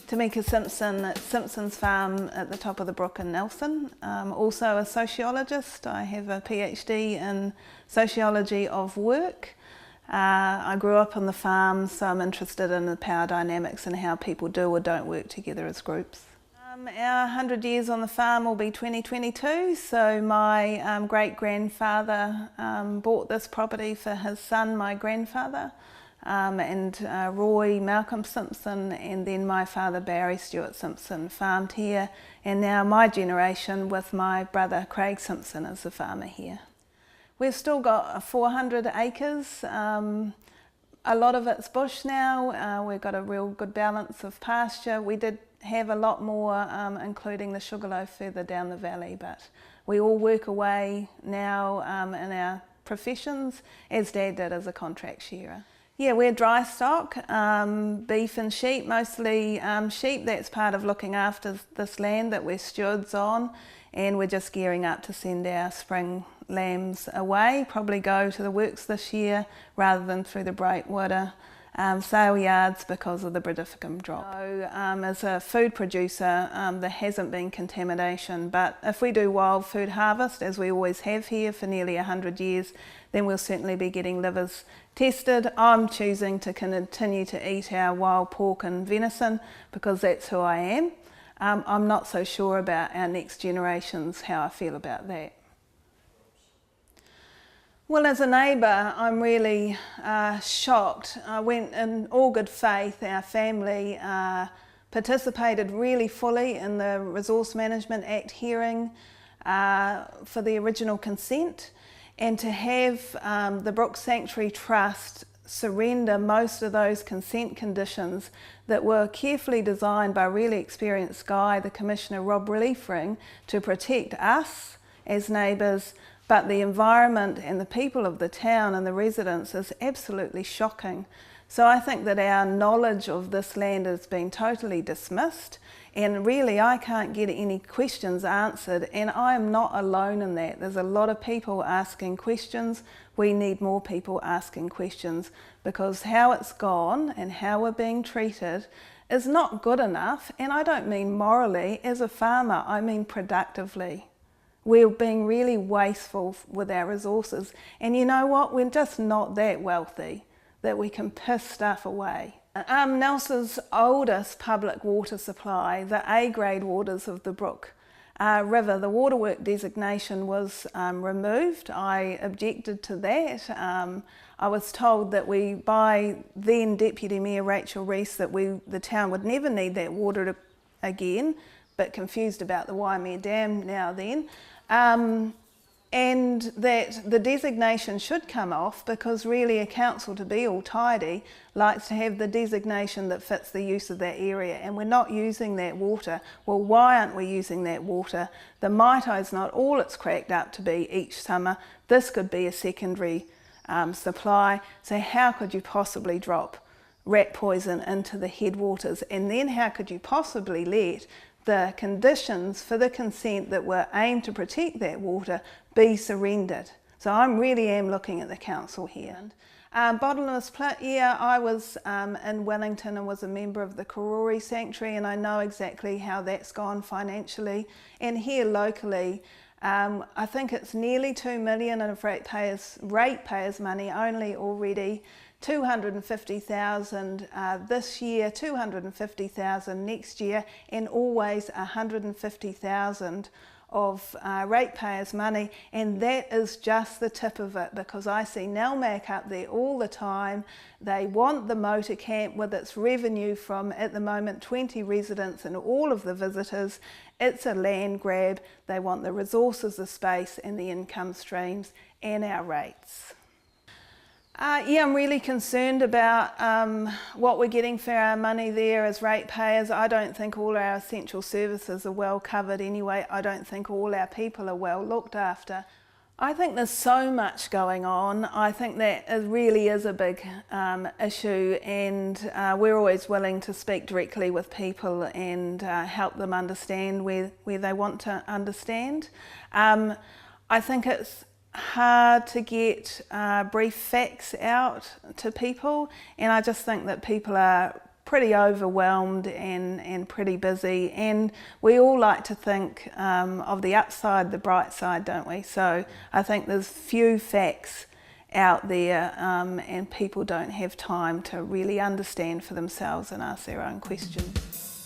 Tamika Simpson at Simpson's Farm at the top of the brook in Nelson. Also a sociologist. I have a PhD in sociology of work. I grew up on the farm, so I'm interested in the power dynamics and how people do or don't work together as groups. Our 100 years on the farm will be 2022, so my great-grandfather bought this property for his son, my grandfather, and Roy Malcolm Simpson, and then my father Barry Stewart Simpson farmed here, and now my generation with my brother Craig Simpson is the farmer here. We've still got 400 acres. A lot of it's bush now. We've got a real good balance of pasture. We did have a lot more, including the sugarloaf further down the valley, but we all work away now in our professions, as Dad did as a contract shearer. Yeah, we're dry stock, beef and sheep, mostly sheep. That's part of looking after this land that we're stewards on, and we're just gearing up to send our spring lambs away, probably go to the works this year rather than through the Breakwater sale yards because of the Bredifficum drop. So as a food producer, there hasn't been contamination, but if we do wild food harvest, as we always have here for nearly 100 years, then we'll certainly be getting livers tested. I'm choosing to continue to eat our wild pork and venison because that's who I am. I'm not so sure about our next generations, how I feel about that. Well, as a neighbour, I'm really shocked. I went in all good faith. Our family participated really fully in the Resource Management Act hearing for the original consent, and to have the Brook Sanctuary Trust surrender most of those consent conditions that were carefully designed by a really experienced guy, the Commissioner Rob Reliefring, to protect us as neighbours, but the environment and the people of the town and the residents is absolutely shocking. So I think that our knowledge of this land has been totally dismissed, and really I can't get any questions answered, and I am not alone in that. There's a lot of people asking questions. We need more people asking questions, because how it's gone and how we're being treated is not good enough, and I don't mean morally. As a farmer, I mean productively. We're being really wasteful with our resources, and you know what? We're just not that wealthy that we can piss stuff away. Nelson's oldest public water supply, the A-grade waters of the Brook River, the waterwork designation was removed. I objected to that. I was told that by then Deputy Mayor Rachel Reese, that the town would never need that water again, but confused about the Waimea Dam now then. And that the designation should come off, because really a council, to be all tidy, likes to have the designation that fits the use of that area, and we're not using that water. Well, why aren't we using that water? The Maitai is not all it's cracked up to be each summer. This could be a secondary supply, so how could you possibly drop rat poison into the headwaters? And then how could you possibly let the conditions for the consent that were aimed to protect that water be surrendered? So I really am looking at the council here. Bottomless pit, yeah, I was in Wellington and was a member of the Karori Sanctuary, and I know exactly how that's gone financially. And here locally, I think it's nearly 2 million of ratepayers' money only already. 250,000 this year, 250,000 next year, and always 150,000 of ratepayers' money, and that is just the tip of it, because I see Nelmac up there all the time. They want the motor camp with its revenue from, at the moment, 20 residents and all of the visitors. It's a land grab. They want the resources, the space and the income streams and our rates. Yeah, I'm really concerned about what we're getting for our money there as ratepayers. I don't think all our essential services are well covered anyway. I don't think all our people are well looked after. I think there's so much going on. I think that it really is a big issue, and we're always willing to speak directly with people and help them understand where they want to understand. I think it's hard to get brief facts out to people, and I just think that people are pretty overwhelmed and pretty busy, and we all like to think of the upside, the bright side, don't we? So I think there's few facts out there, and people don't have time to really understand for themselves and ask their own questions.